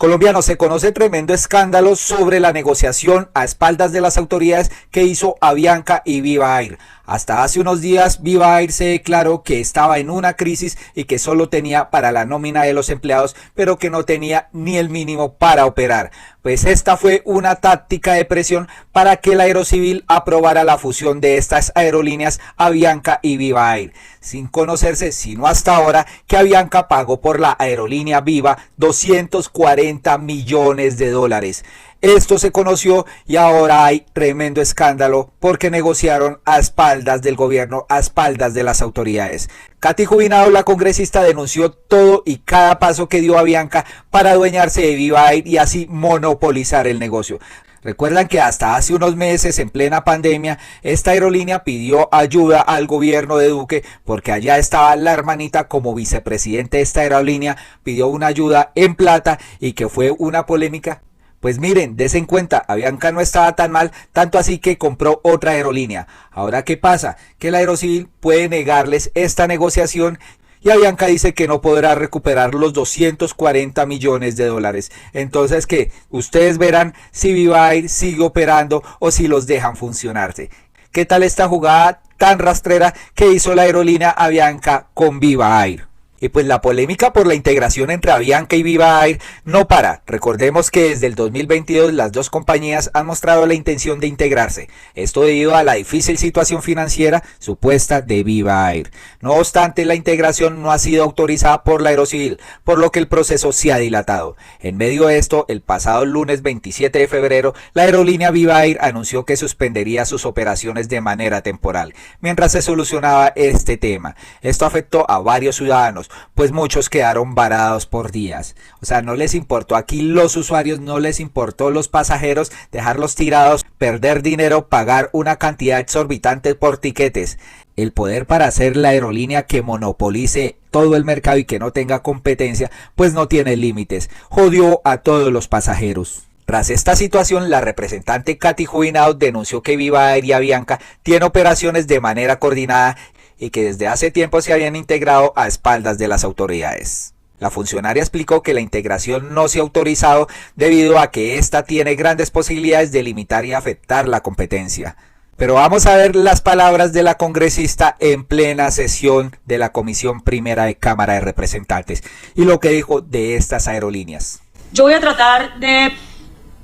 Colombianos, se conoce tremendo escándalo sobre la negociación a espaldas de las autoridades que hizo Avianca y Viva Air. Hasta hace unos días Viva Air se declaró que estaba en una crisis y que solo tenía para la nómina de los empleados, pero que no tenía ni el mínimo para operar. Pues esta fue una táctica de presión para que la Aerocivil aprobara la fusión de estas aerolíneas Avianca y Viva Air, sin conocerse sino hasta ahora que Avianca pagó por la aerolínea Viva 240 millones de dólares. Esto se conoció y ahora hay tremendo escándalo porque negociaron a espaldas del gobierno, a espaldas de las autoridades. Katy Jubinado, la congresista, denunció todo y cada paso que dio Avianca para adueñarse de Viva Air y así monopolizar el negocio. Recuerdan que hasta hace unos meses, en plena pandemia, esta aerolínea pidió ayuda al gobierno de Duque porque allá estaba la hermanita como vicepresidente de esta aerolínea, pidió una ayuda en plata y que fue una polémica. Pues miren, des en cuenta, Avianca no estaba tan mal, tanto así que compró otra aerolínea. Ahora, ¿qué pasa? Que la Aerocivil puede negarles esta negociación y Avianca dice que no podrá recuperar los 240 millones de dólares. Entonces, que ustedes verán si Viva Air sigue operando o si los dejan funcionarse. ¿Qué tal esta jugada tan rastrera que hizo la aerolínea Avianca con Viva Air? Y pues la polémica por la integración entre Avianca y Viva Air no para. Recordemos que desde el 2022 las dos compañías han mostrado la intención de integrarse. Esto debido a la difícil situación financiera supuesta de Viva Air. No obstante, la integración no ha sido autorizada por la Aerocivil, por lo que el proceso se ha dilatado. En medio de esto, el pasado lunes 27 de febrero, la aerolínea Viva Air anunció que suspendería sus operaciones de manera temporal, mientras se solucionaba este tema. Esto afectó a varios ciudadanos, pues muchos quedaron varados por días. O sea, no les importó aquí los usuarios, no les importó los pasajeros, dejarlos tirados, perder dinero, pagar una cantidad exorbitante por tiquetes. El poder para hacer la aerolínea que monopolice todo el mercado y que no tenga competencia, pues no tiene límites. Jodió a todos los pasajeros. Tras esta situación, la representante Katy Jubinado denunció que Viva Air y Avianca tienen operaciones de manera coordinada y que desde hace tiempo se habían integrado a espaldas de las autoridades. La funcionaria explicó que la integración no se ha autorizado debido a que esta tiene grandes posibilidades de limitar y afectar la competencia. Pero vamos a ver las palabras de la congresista en plena sesión de la Comisión Primera de Cámara de Representantes y lo que dijo de estas aerolíneas. Yo voy a tratar de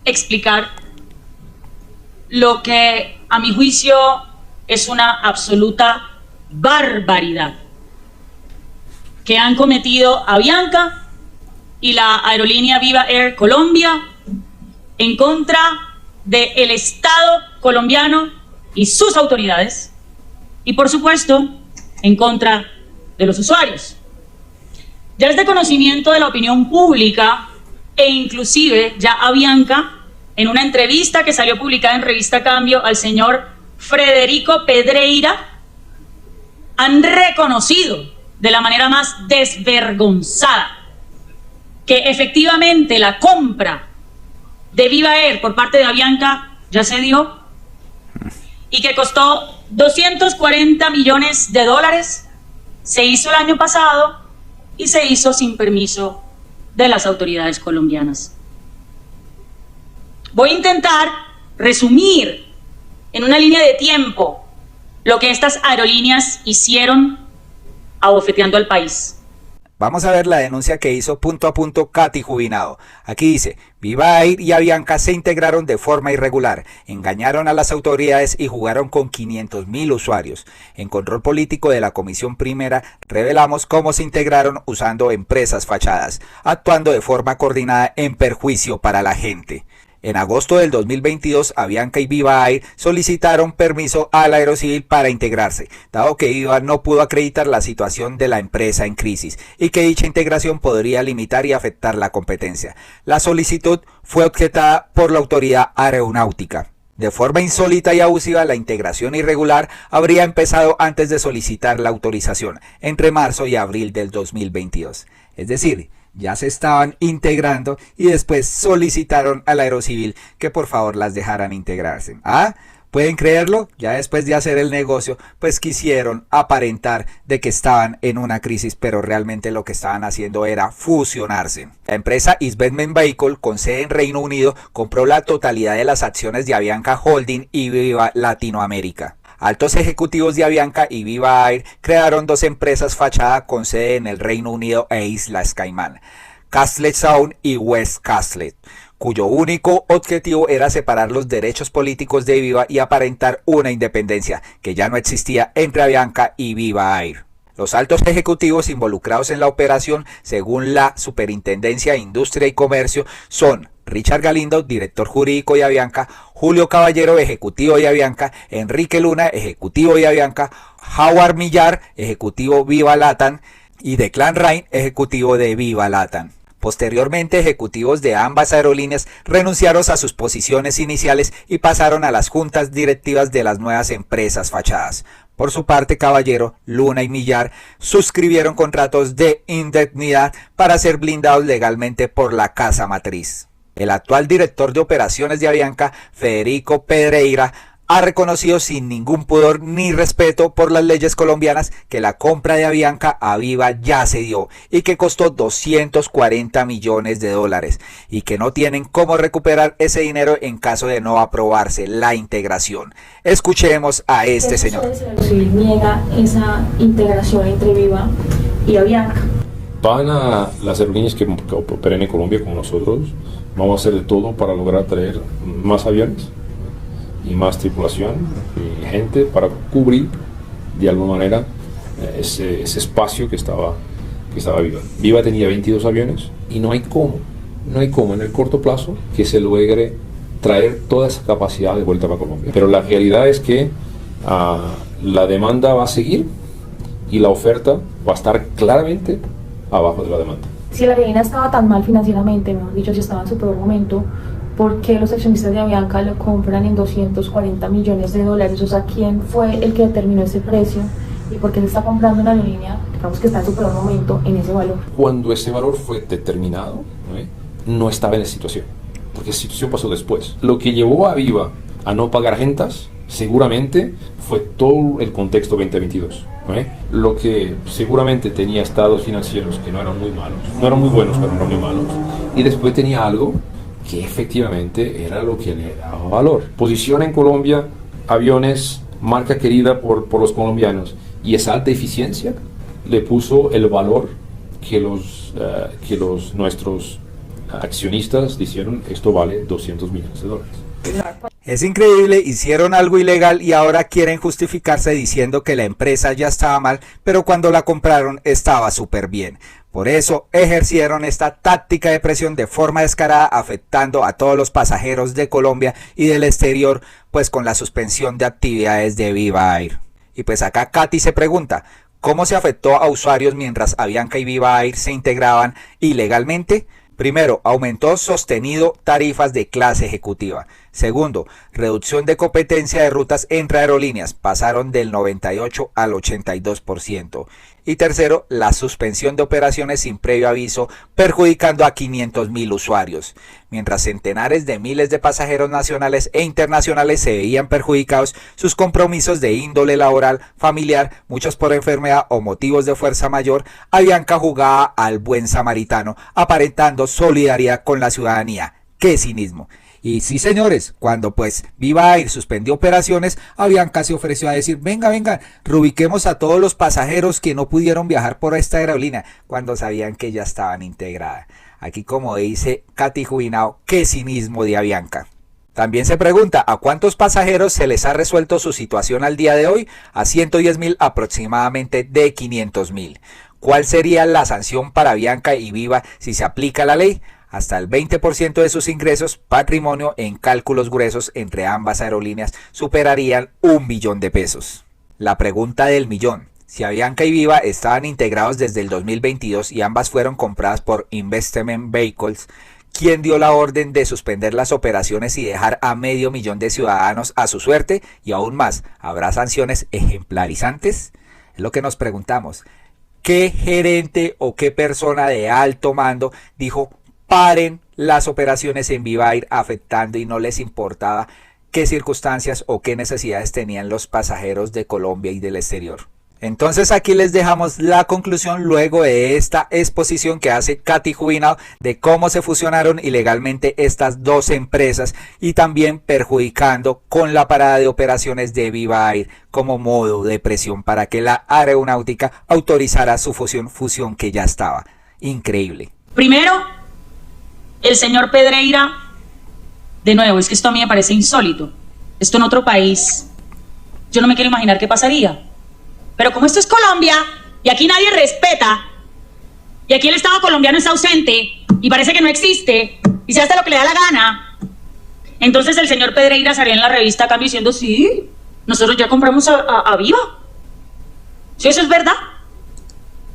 explicar lo que a mi juicio es una absoluta barbaridad que han cometido Avianca y la aerolínea Viva Air Colombia en contra del Estado colombiano y sus autoridades y por supuesto en contra de los usuarios. Ya es de conocimiento de la opinión pública e inclusive ya Avianca, en una entrevista que salió publicada en Revista Cambio al señor Frederico Pedreira, han reconocido de la manera más desvergonzada que efectivamente la compra de Viva Air por parte de Avianca ya se dio y que costó 240 millones de dólares, se hizo el año pasado y se hizo sin permiso de las autoridades colombianas. Voy a intentar resumir en una línea de tiempo lo que estas aerolíneas hicieron abofeteando al país. Vamos a ver la denuncia que hizo punto a punto Katy Jubinado. Aquí dice: Viva Air y Avianca se integraron de forma irregular, engañaron a las autoridades y jugaron con 500.000 usuarios. En control político de la Comisión Primera revelamos cómo se integraron usando empresas fachadas, actuando de forma coordinada en perjuicio para la gente. En agosto del 2022, Avianca y Viva Air solicitaron permiso a la Aerocivil para integrarse, dado que Viva no pudo acreditar la situación de la empresa en crisis y que dicha integración podría limitar y afectar la competencia. La solicitud fue objetada por la autoridad aeronáutica. De forma insólita y abusiva, la integración irregular habría empezado antes de solicitar la autorización, entre marzo y abril del 2022. Es decir, ya se estaban integrando y después solicitaron a la Aerocivil que por favor las dejaran integrarse. ¿Pueden creerlo? Ya después de hacer el negocio, pues quisieron aparentar de que estaban en una crisis, pero realmente lo que estaban haciendo era fusionarse. La empresa Investment Vehicle, con sede en Reino Unido, compró la totalidad de las acciones de Avianca Holding y Viva Latinoamérica. Altos ejecutivos de Avianca y Viva Air crearon dos empresas fachada con sede en el Reino Unido e Islas Caimán, Castled Sound y West Castled, cuyo único objetivo era separar los derechos políticos de Viva y aparentar una independencia que ya no existía entre Avianca y Viva Air. Los altos ejecutivos involucrados en la operación, según la Superintendencia de Industria y Comercio, son Richard Galindo, director jurídico de Avianca, Julio Caballero, ejecutivo de Avianca, Enrique Luna, ejecutivo de Avianca, Howard Millar, ejecutivo Viva Latam, y Declan Rain, ejecutivo de Viva Latam. Posteriormente, ejecutivos de ambas aerolíneas renunciaron a sus posiciones iniciales y pasaron a las juntas directivas de las nuevas empresas fachadas. Por su parte, Caballero, Luna y Millar suscribieron contratos de indemnidad para ser blindados legalmente por la casa matriz. El actual director de operaciones de Avianca, Federico Pedreira, ha reconocido sin ningún pudor ni respeto por las leyes colombianas que la compra de Avianca a Viva ya se dio y que costó 240 millones de dólares y que no tienen cómo recuperar ese dinero en caso de no aprobarse la integración. Escuchemos a este señor. Si niega esa integración entre Viva y Avianca. Van a las aerolíneas que operen en Colombia como nosotros, vamos a hacer de todo para lograr traer más aviones y más tripulación y gente para cubrir de alguna manera ese espacio que estaba Viva. Viva tenía 22 aviones y no hay cómo en el corto plazo que se logre traer toda esa capacidad de vuelta para Colombia. Pero la realidad es que la demanda va a seguir y la oferta va a estar claramente abajo de la demanda. Si la aerolínea estaba tan mal financieramente, mejor dicho, si estaba en su peor momento, ¿por qué los accionistas de Avianca lo compran en 240 millones de dólares? O sea, ¿quién fue el que determinó ese precio? ¿Y por qué se está comprando una aerolínea, digamos que está en su peor momento, en ese valor? Cuando ese valor fue determinado, no estaba en esa situación, porque esa situación pasó después. Lo que llevó a Viva a no pagar rentas, seguramente, fue todo el contexto 2022. Lo que seguramente tenía estados financieros que no eran muy malos, no eran muy buenos, pero no eran muy malos, y después tenía algo que efectivamente era lo que le daba valor. Posición en Colombia, aviones, marca querida por los colombianos, y esa alta eficiencia le puso el valor que nuestros accionistas dijeron: esto vale 200 millones de dólares. Es increíble, hicieron algo ilegal y ahora quieren justificarse diciendo que la empresa ya estaba mal, pero cuando la compraron estaba súper bien. Por eso ejercieron esta táctica de presión de forma descarada, afectando a todos los pasajeros de Colombia y del exterior, pues con la suspensión de actividades de Viva Air. Y pues acá Katy se pregunta, ¿cómo se afectó a usuarios mientras Avianca y Viva Air se integraban ilegalmente? Primero, aumentó sostenido tarifas de clase ejecutiva. Segundo, reducción de competencia de rutas entre aerolíneas, pasaron del 98 al 82%. Y tercero, la suspensión de operaciones sin previo aviso, perjudicando a 500.000 usuarios. Mientras centenares de miles de pasajeros nacionales e internacionales se veían perjudicados, sus compromisos de índole laboral, familiar, muchos por enfermedad o motivos de fuerza mayor, Avianca jugaba al buen samaritano, aparentando solidaridad con la ciudadanía. ¡Qué cinismo! Y sí, señores, cuando pues Viva Air suspendió operaciones, Avianca se ofreció a decir, venga, reubiquemos a todos los pasajeros que no pudieron viajar por esta aerolínea, cuando sabían que ya estaban integradas. Aquí, como dice Katy Jubinao, qué cinismo de Avianca. También se pregunta, ¿a cuántos pasajeros se les ha resuelto su situación al día de hoy? A 110.000 aproximadamente de 500.000. ¿Cuál sería la sanción para Avianca y Viva si se aplica la ley? Hasta el 20% de sus ingresos, patrimonio en cálculos gruesos entre ambas aerolíneas superarían 1 billón de pesos. La pregunta del millón. Si Avianca y Viva estaban integrados desde el 2022 y ambas fueron compradas por Investment Vehicles, ¿quién dio la orden de suspender las operaciones y dejar a 500.000 de ciudadanos a su suerte? Y aún más, ¿habrá sanciones ejemplarizantes? Es lo que nos preguntamos. ¿Qué gerente o qué persona de alto mando dijo paren las operaciones en Viva Air, afectando y no les importaba qué circunstancias o qué necesidades tenían los pasajeros de Colombia y del exterior. Entonces aquí les dejamos la conclusión luego de esta exposición que hace Katy Juvenal de cómo se fusionaron ilegalmente estas dos empresas y también perjudicando con la parada de operaciones de Viva Air como modo de presión para que la aeronáutica autorizara su fusión que ya estaba. Increíble. Primero, el señor Pedreira, de nuevo, es que esto a mí me parece insólito. Esto en otro país, yo no me quiero imaginar qué pasaría. Pero como esto es Colombia, y aquí nadie respeta, y aquí el Estado colombiano es ausente, y parece que no existe, y se hace lo que le da la gana, entonces el señor Pedreira salía en la revista a cambio diciendo, sí, nosotros ya compramos a Viva. ¿Sí, eso es verdad?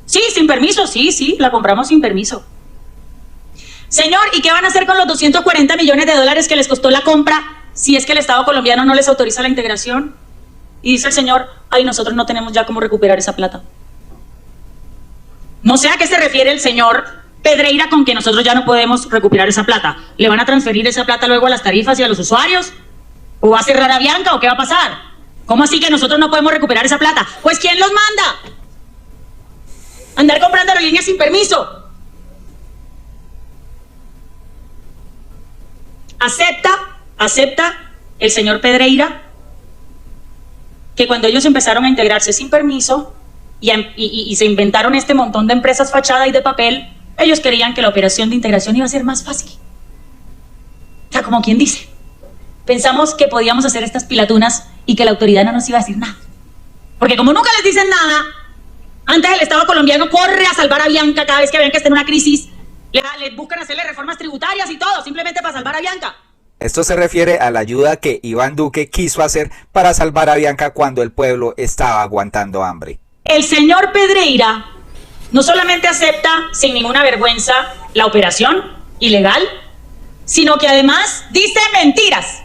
Sí, sin permiso, sí, la compramos sin permiso. Señor, ¿y qué van a hacer con los 240 millones de dólares que les costó la compra si es que el Estado colombiano no les autoriza la integración? Y dice el señor, ay, nosotros no tenemos ya cómo recuperar esa plata. No sé a qué se refiere el señor Pedreira con que nosotros ya no podemos recuperar esa plata. ¿Le van a transferir esa plata luego a las tarifas y a los usuarios? ¿O va a cerrar Avianca o qué va a pasar? ¿Cómo así que nosotros no podemos recuperar esa plata? Pues ¿quién los manda? Andar comprando aerolíneas sin permiso. Acepta el señor Pedreira que cuando ellos empezaron a integrarse sin permiso y se inventaron este montón de empresas fachada y de papel, ellos creían que la operación de integración iba a ser más fácil. O sea, como quien dice, pensamos que podíamos hacer estas pilatunas y que la autoridad no nos iba a decir nada. Porque como nunca les dicen nada, antes el Estado colombiano corre a salvar a Avianca cada vez que Avianca está en una crisis, les buscan hacerle reformas tributarias y todo, simplemente para salvar a Avianca. Esto se refiere a la ayuda que Iván Duque quiso hacer para salvar a Avianca cuando el pueblo estaba aguantando hambre. El señor Pedreira no solamente acepta sin ninguna vergüenza la operación ilegal, sino que además dice mentiras.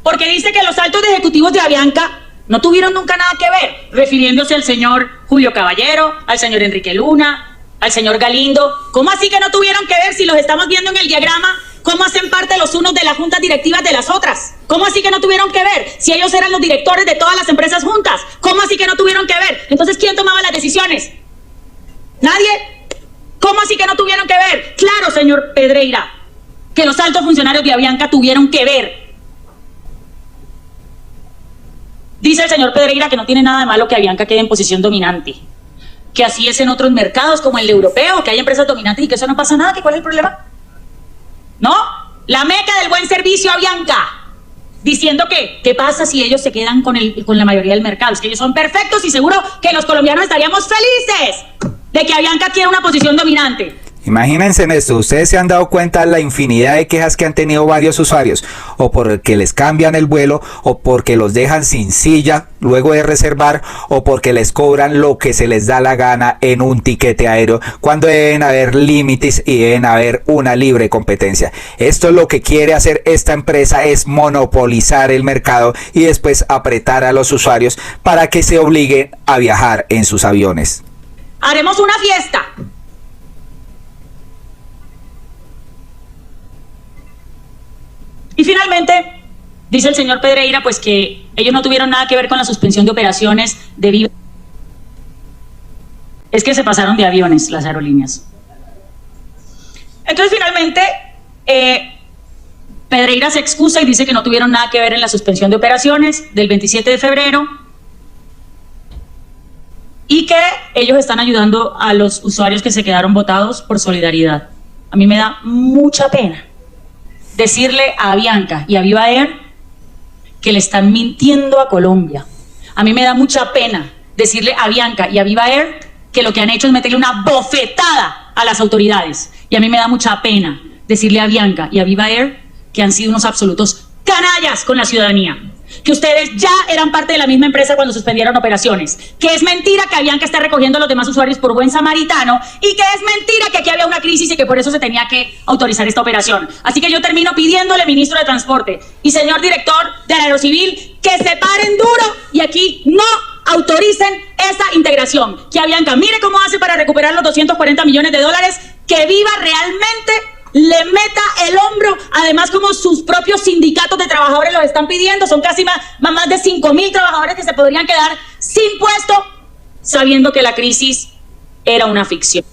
Porque dice que los altos ejecutivos de Avianca no tuvieron nunca nada que ver, refiriéndose al señor Julio Caballero, al señor Enrique Luna, al señor Galindo. ¿Cómo así que no tuvieron que ver si los estamos viendo en el diagrama? ¿Cómo hacen parte los unos de las juntas directivas de las otras? ¿Cómo así que no tuvieron que ver si ellos eran los directores de todas las empresas juntas? ¿Cómo así que no tuvieron que ver? Entonces, ¿quién tomaba las decisiones? ¿Nadie? ¿Cómo así que no tuvieron que ver? Claro, señor Pedreira, que los altos funcionarios de Avianca tuvieron que ver. Dice el señor Pedreira que no tiene nada de malo que Avianca quede en posición dominante, que así es en otros mercados como el europeo, que hay empresas dominantes y que eso no pasa nada, que ¿cuál es el problema? ¿No? La meca del buen servicio Avianca, diciendo que ¿qué pasa si ellos se quedan con la mayoría del mercado? Es que ellos son perfectos y seguro que los colombianos estaríamos felices de que Avianca quiera una posición dominante. Imagínense en esto, ustedes se han dado cuenta de la infinidad de quejas que han tenido varios usuarios, o porque les cambian el vuelo, o porque los dejan sin silla luego de reservar, o porque les cobran lo que se les da la gana en un tiquete aéreo, cuando deben haber límites y deben haber una libre competencia. Esto es lo que quiere hacer esta empresa, es monopolizar el mercado y después apretar a los usuarios para que se obliguen a viajar en sus aviones. Haremos una fiesta. Y finalmente, dice el señor Pedreira, pues que ellos no tuvieron nada que ver con la suspensión de operaciones de Viva. Es que se pasaron de aviones las aerolíneas. Entonces, finalmente, Pedreira se excusa y dice que no tuvieron nada que ver en la suspensión de operaciones del 27 de febrero y que ellos están ayudando a los usuarios que se quedaron botados por solidaridad. A mí me da mucha pena decirle a Avianca y a Viva Air que le están mintiendo a Colombia. A mí me da mucha pena decirle a Avianca y a Viva Air que lo que han hecho es meterle una bofetada a las autoridades. Y a mí me da mucha pena decirle a Avianca y a Viva Air que han sido unos absolutos canallas con la ciudadanía. Que ustedes ya eran parte de la misma empresa cuando suspendieron operaciones, que es mentira que Avianca está recogiendo a los demás usuarios por buen samaritano y que es mentira que aquí había una crisis y que por eso se tenía que autorizar esta operación. Así que yo termino pidiéndole, ministro de Transporte y señor director de Aerocivil, que se paren duro y aquí no autoricen esa integración. Que Avianca mire cómo hace para recuperar los 240 millones de dólares, que Viva realmente le meta el hombro Además, como sus propios sindicatos de trabajadores los están pidiendo, son casi más de 5.000 trabajadores que se podrían quedar sin puesto, sabiendo que la crisis era una ficción.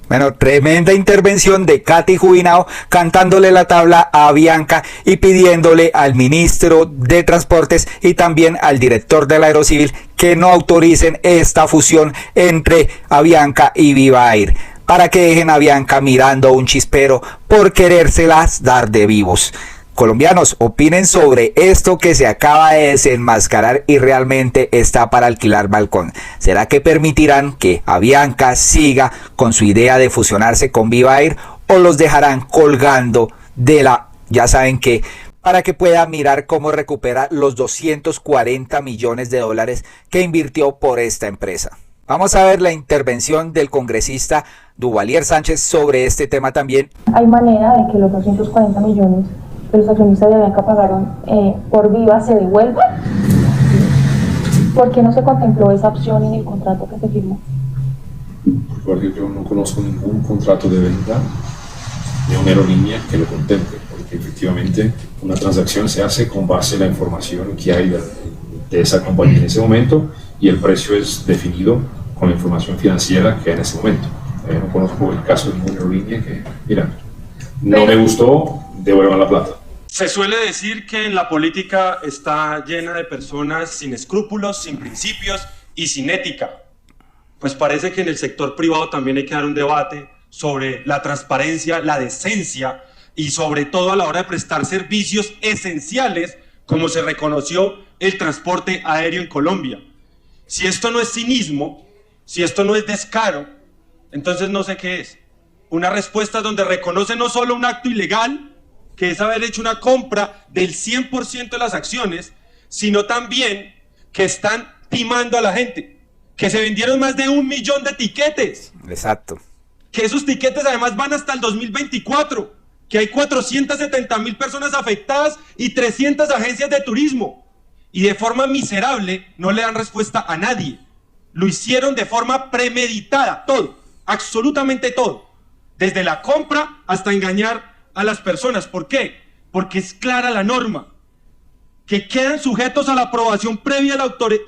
Bueno, tremenda intervención de Katy Jubinao cantándole la tabla a Avianca y pidiéndole al ministro de Transportes y también al director del Aerocivil que no autoricen esta fusión entre Avianca y Viva Air, para que dejen a Avianca mirando un chispero por querérselas dar de vivos. Colombianos, opinen sobre esto que se acaba de desenmascarar y realmente está para alquilar balcón. ¿Será que permitirán que Avianca siga con su idea de fusionarse con Viva Air o los dejarán colgando de la, ya saben qué, para que pueda mirar cómo recupera los 240 millones de dólares que invirtió por esta empresa? Vamos a ver la intervención del congresista Duvalier Sánchez sobre este tema también. Hay manera de que los 240 millones que los accionistas de Avianca pagaron por Viva se devuelvan. ¿Por qué no se contempló esa opción en el contrato que se firmó? Porque yo no conozco ningún contrato de venta de una aerolínea que lo contemple, porque efectivamente una transacción se hace con base en la información que hay de esa compañía en ese momento y el precio es definido con la información financiera que hay en ese momento. No conozco el caso de ninguna aerolínea que, mira, no me gustó, devuelvan la plata. Se suele decir que en la política está llena de personas sin escrúpulos, sin principios y sin ética. Pues parece que en el sector privado también hay que dar un debate sobre la transparencia, la decencia y sobre todo a la hora de prestar servicios esenciales como se reconoció el transporte aéreo en Colombia. Si esto no es cinismo, si esto no es descaro, entonces no sé qué es. Una respuesta donde reconoce no solo un acto ilegal, que es haber hecho una compra del 100% de las acciones, sino también que están timando a la gente, que se vendieron más de 1 millón de tiquetes. Exacto. Que esos tiquetes además van hasta el 2024, que hay 470.000 personas afectadas y 300 agencias de turismo. Y de forma miserable no le dan respuesta a nadie. Lo hicieron de forma premeditada, todo, absolutamente todo. Desde la compra hasta engañar a las personas. ¿Por qué? Porque es clara la norma, que quedan sujetos a la aprobación previa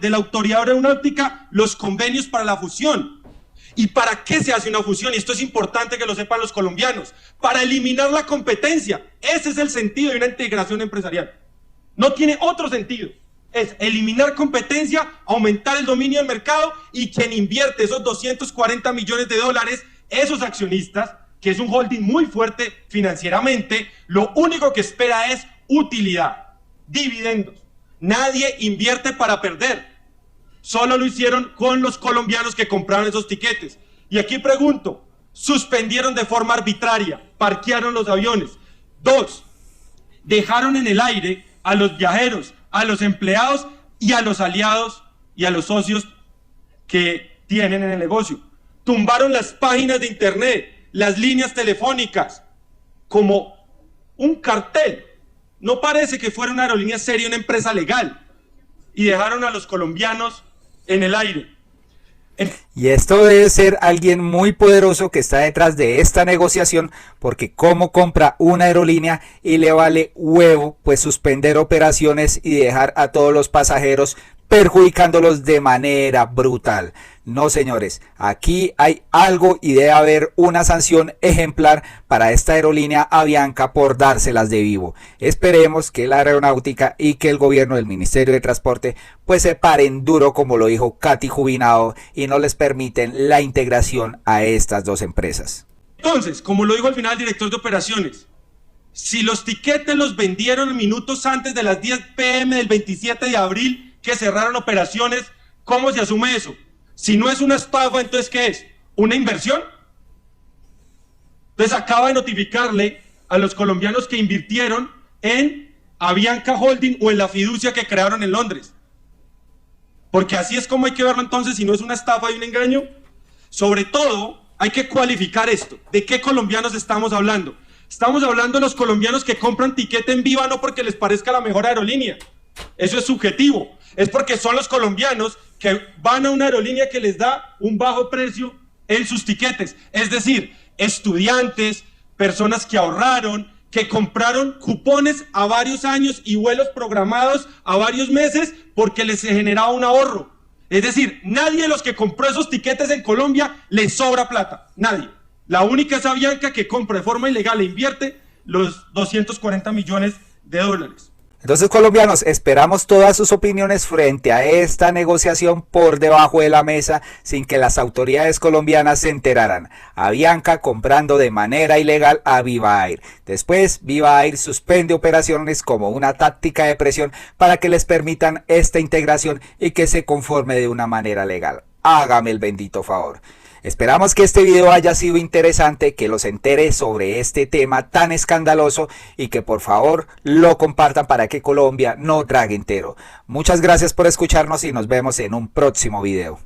de la autoridad aeronáutica los convenios para la fusión. ¿Y para qué se hace una fusión? Y esto es importante que lo sepan los colombianos. Para eliminar la competencia. Ese es el sentido de una integración empresarial. No tiene otro sentido. Es eliminar competencia, aumentar el dominio del mercado y quien invierte esos 240 millones de dólares, esos accionistas, que es un holding muy fuerte financieramente, lo único que espera es utilidad, dividendos. Nadie invierte para perder. Solo lo hicieron con los colombianos que compraron esos tiquetes. Y aquí pregunto, suspendieron de forma arbitraria, parquearon los aviones. 2, dejaron en el aire a los viajeros, a los empleados y a los aliados y a los socios que tienen en el negocio. Tumbaron las páginas de internet, las líneas telefónicas, como un cartel. No parece que fuera una aerolínea seria, una empresa legal. Y dejaron a los colombianos en el aire. Y esto debe ser alguien muy poderoso que está detrás de esta negociación, porque cómo compra una aerolínea y le vale huevo pues suspender operaciones y dejar a todos los pasajeros perjudicándolos de manera brutal. No, señores, aquí hay algo y debe haber una sanción ejemplar para esta aerolínea Avianca por dárselas de vivo. Esperemos que la aeronáutica y que el gobierno del Ministerio de Transporte pues se paren duro, como lo dijo Katy Jubinao, y no les permiten la integración a estas dos empresas. Entonces, como lo dijo al final el director de operaciones, si los tiquetes los vendieron minutos antes de las 10 p.m. del 27 de abril que cerraron operaciones, ¿cómo se asume eso? Si no es una estafa, entonces ¿qué es? ¿Una inversión? Entonces acaba de notificarle a los colombianos que invirtieron en Avianca Holding o en la fiducia que crearon en Londres. Porque así es como hay que verlo entonces, si no es una estafa y un engaño. Sobre todo, hay que cualificar esto. ¿De qué colombianos estamos hablando? Estamos hablando de los colombianos que compran tiquete en Viva no porque les parezca la mejor aerolínea. Eso es subjetivo. Es porque son los colombianos que van a una aerolínea que les da un bajo precio en sus tiquetes. Es decir, estudiantes, personas que ahorraron, que compraron cupones a varios años y vuelos programados a varios meses porque les generaba un ahorro. Es decir, nadie de los que compró esos tiquetes en Colombia le sobra plata, nadie. La única es Avianca, que compra de forma ilegal e invierte los 240 millones de dólares. Entonces, colombianos, esperamos todas sus opiniones frente a esta negociación por debajo de la mesa sin que las autoridades colombianas se enteraran. Avianca comprando de manera ilegal a Viva Air. Después, Viva Air suspende operaciones como una táctica de presión para que les permitan esta integración y que se conforme de una manera legal. Hágame el bendito favor. Esperamos que este video haya sido interesante, que los entere sobre este tema tan escandaloso y que por favor lo compartan para que Colombia no trague entero. Muchas gracias por escucharnos y nos vemos en un próximo video.